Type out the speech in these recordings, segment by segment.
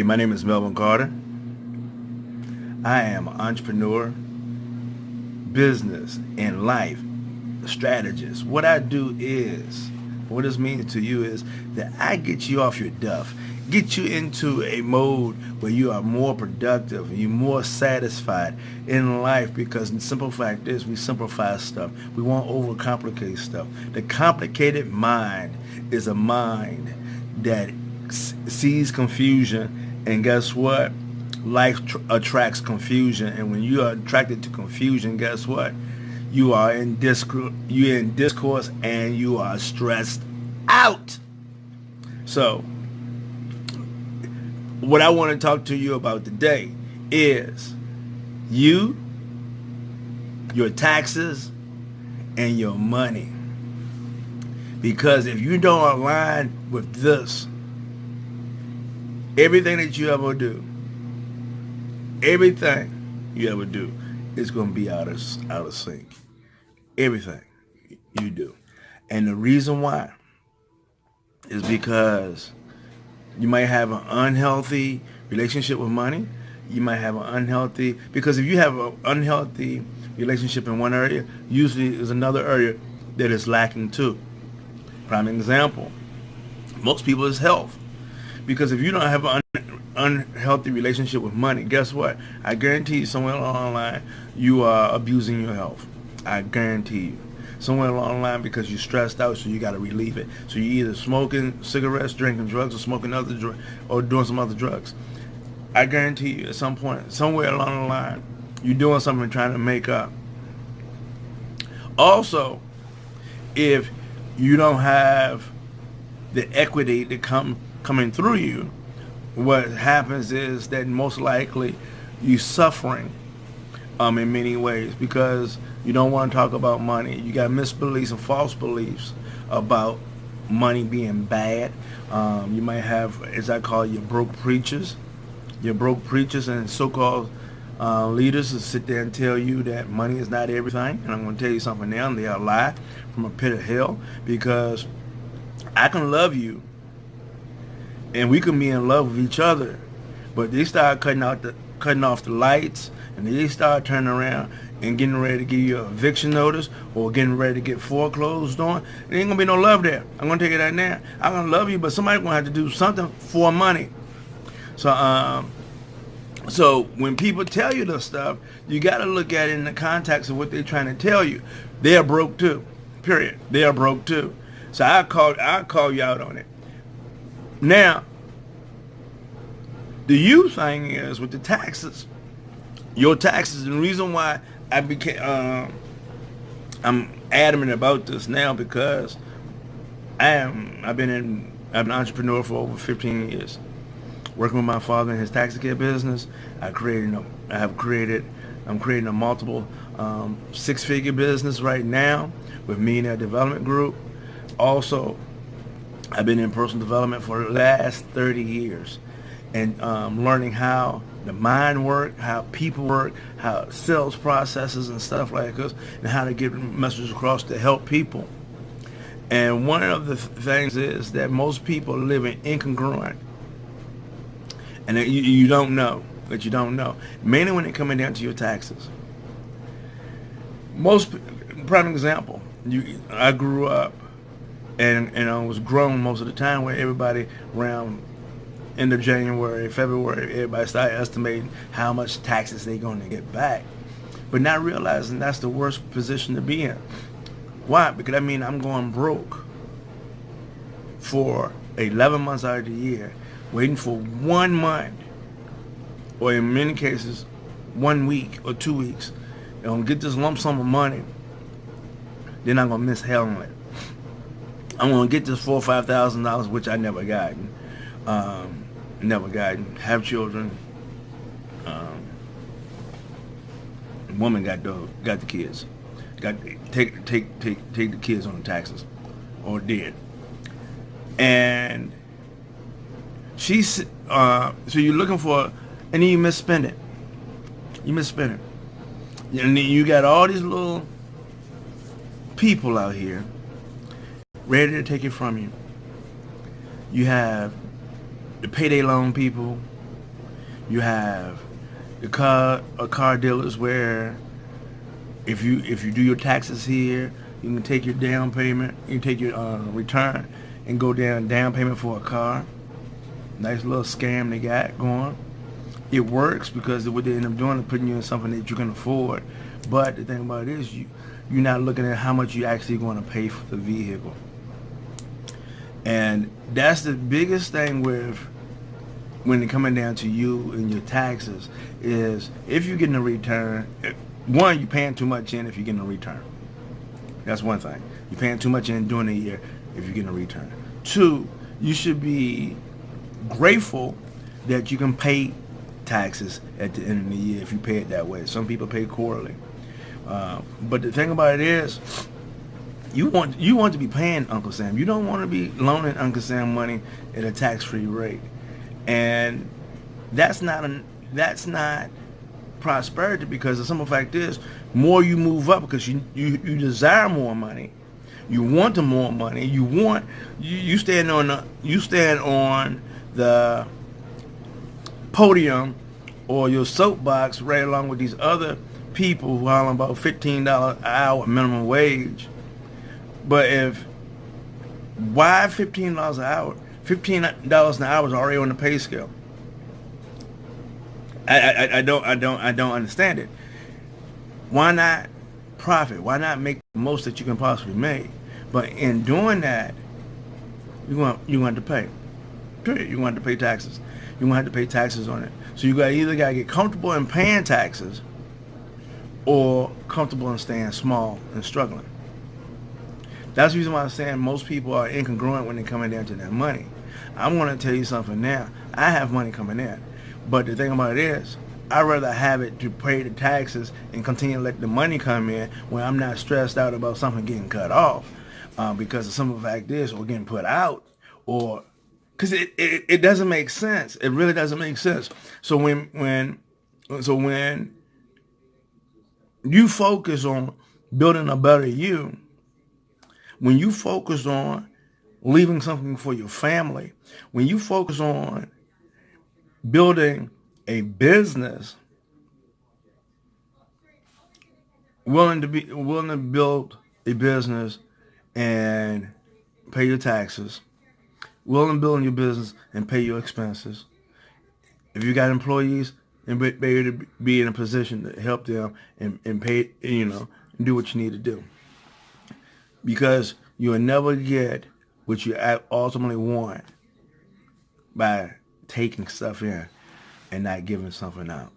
Hey, my name is Melvin Carter. I am an entrepreneur, business, and life strategist. What this means to you is that I get you off your duff, get you into a mode where you are more productive and you're more satisfied in life, because the simple fact is we simplify stuff. We won't overcomplicate stuff. The complicated mind is a mind that sees confusion, and guess what? Life attracts confusion, and when you are attracted to confusion, guess what? You are in discourse and you are stressed out. So, what I want to talk to you about today is you, your taxes, and your money. Because if you don't align with this, everything you ever do is going to be out of sync. Everything you do. And the reason why is because you might have an unhealthy relationship with money. You might have an unhealthy, because if you have an unhealthy relationship in one area, usually there's another area that is lacking too. Prime example, most people is health. Because if you don't have an unhealthy relationship with money, guess what? I guarantee you somewhere along the line, you are abusing your health. I guarantee you. Somewhere along the line, because you're stressed out, so you got to relieve it. So you're either smoking cigarettes, drinking drugs, or smoking other drugs, or doing some other drugs. I guarantee you at some point, somewhere along the line, you're doing something trying to make up. Also, if you don't have the equity to coming through you, what happens is that most likely you're suffering in many ways, because you don't want to talk about money. You got misbeliefs and false beliefs about money being bad. You might have, as I call, your broke preachers and so-called leaders that sit there and tell you that money is not everything. And I'm going to tell you something now, and they are a lie from a pit of hell, because I can love you and we can be in love with each other, but they start cutting off the lights, and they start turning around and getting ready to give you an eviction notice or getting ready to get foreclosed on. There ain't gonna be no love there. I'm gonna tell you that now. I'm gonna love you, but somebody's gonna have to do something for money. So when people tell you this stuff, you gotta look at it in the context of what they're trying to tell you. They are broke too. Period. They are broke too. So I'll call you out on it. Now, the you thing is with the taxes. Your taxes, and the reason why I'm adamant about this now, because I've been an entrepreneur for over 15 years, working with my father in his taxi cab business. I'm creating a multiple six-figure business right now with Millionaire Development Group. Also, I've been in personal development for the last 30 years, and learning how the mind work, how people work, how sales processes and stuff like this, and how to get messages across to help people. And one of the things is that most people live in incongruent, and that you don't know, mainly when it coming down to your taxes. Prime example, I grew up and I was grown most of the time, where everybody around end of January, February, everybody started estimating how much taxes they're going to get back, but not realizing that's the worst position to be in. Why? Because that means I'm going broke for 11 months out of the year, waiting for 1 month, or in many cases 1 week or 2 weeks, and I'm gonna get this lump sum of money. Then I'm gonna miss hell on it. I'm gonna get this $4,000 or $5,000, which I never gotten. Have children. Woman got the kids. Take the kids on the taxes, or did. And she's so you're looking for, and then you misspend it. And then you got all these little people out here ready to take it from you. You have the payday loan people, You have the car dealers where if you do your taxes here, you can take your down payment, you can take your return and go down payment for a car. Nice little scam they got going. It works because what they end up doing is putting you in something that you can afford. But the thing about it is you're not looking at how much you actually going to pay for the vehicle. And that's the biggest thing with when it coming down to you and your taxes is if you're getting a return, one, you're paying too much in if you're getting a return. That's one thing. You're paying too much in during the year if you're getting a return. Two, you should be grateful that you can pay taxes at the end of the year if you pay it that way. Some people pay quarterly. But the thing about it is, you want to be paying Uncle Sam. You don't want to be loaning Uncle Sam money at a tax-free rate, and that's not prosperity, because the simple fact is, more you move up because you desire more money, you want the more money, you stand on the podium or your soapbox right along with these other people who are on about $15 an hour minimum wage. But why $15 an hour? $15 an hour is already on the pay scale. I don't understand it. Why not profit? Why not make the most that you can possibly make? But in doing that, you want to pay. Period. You want to pay taxes. You want to have to pay taxes on it. So you either got to get comfortable in paying taxes, or comfortable in staying small and struggling. That's the reason why I'm saying most people are incongruent when they're coming down to their money. I'm going to tell you something now. I have money coming in. But the thing about it is, I'd rather have it to pay the taxes and continue to let the money come in when I'm not stressed out about something getting cut off. Because the simple fact is, or getting put out, or because it doesn't make sense. It really doesn't make sense. So when you focus on building a better you, when you focus on leaving something for your family, when you focus on building a business, willing to build a business and pay your taxes, willing to build your business and pay your expenses. If you got employees, and be able to be in a position to help them and pay, and do what you need to do. Because you'll never get what you ultimately want by taking stuff in and not giving something out.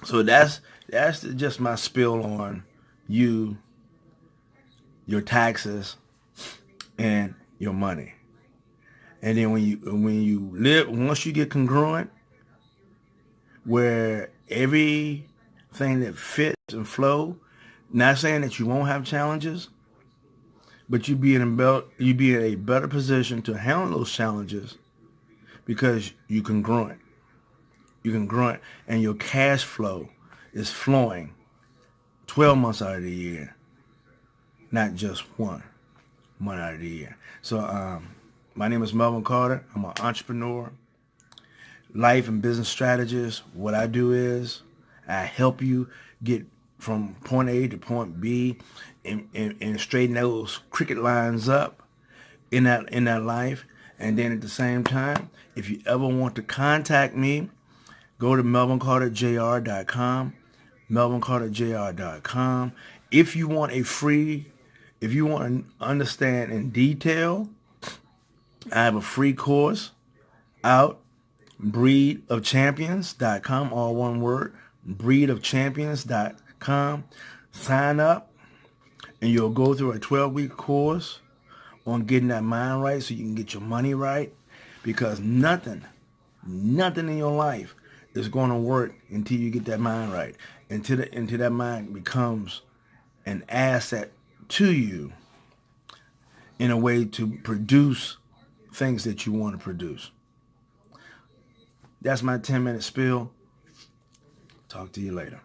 So that's just my spill on you, your taxes, and your money. And then when you live, once you get congruent, where everything that fits and flow, not saying that you won't have challenges, but you be in a better position to handle those challenges because you congruent. You congruent, and your cash flow is flowing 12 months out of the year, not just one month out of the year. So my name is Melvin Carter. I'm an entrepreneur, life and business strategist. What I do is I help you get from point A to point B and straighten those cricket lines up in that life. And then at the same time, if you ever want to contact me, go to melvincarterjr.com, melvincarterjr.com. If you want to understand in detail, I have a free course out, breedofchampions.com, all one word, breedofchampions.com. Sign up, and you'll go through a 12-week course on getting that mind right so you can get your money right, because nothing in your life is going to work until you get that mind right, until that mind becomes an asset to you in a way to produce things that you want to produce. That's my 10-minute spiel. Talk to you later.